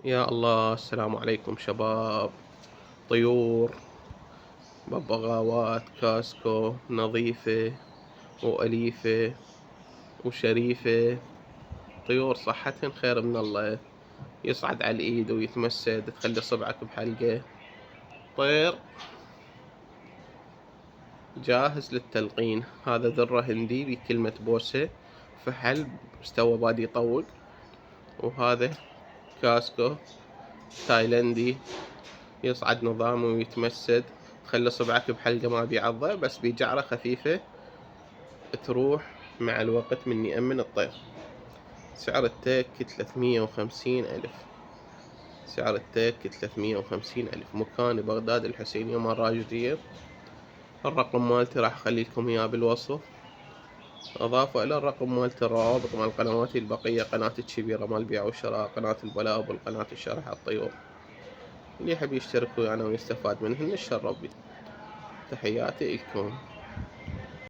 يا الله، السلام عليكم شباب. طيور، ببغاوات كاسكو نظيفة وأليفة وشريفة. طيور صحتهن خير من الله، يصعد على الإيد ويتمسد تخلي صبعك بحلقه. طير جاهز للتلقين. هذا ذرة هندي بكلمة بوسة، فحل مستوى بادي يطوق. وهذا كاسكو تايلندي، يصعد نظامي ويتمسد، تخلي صبعك بحلقة ما بيعضه، بس بجعرة خفيفة تروح مع الوقت من يأمن الطير. سعر التك 350 ألف. سعر التك 350 ألف. مكان بغداد الحسينية مراجدية. الرقم مالتي راح أخليلكم إياه بالوصف. إضافة إلى الرقم مالتي الروابط مال قنواتي البقية: قناة الشبيرة مال البيع والشراء، قناة البلابل، قناة الشرح على الطيور. اللي يحب يشترك ويانا ويستفاد منهن يتشرف بي. تحياتي إلكم.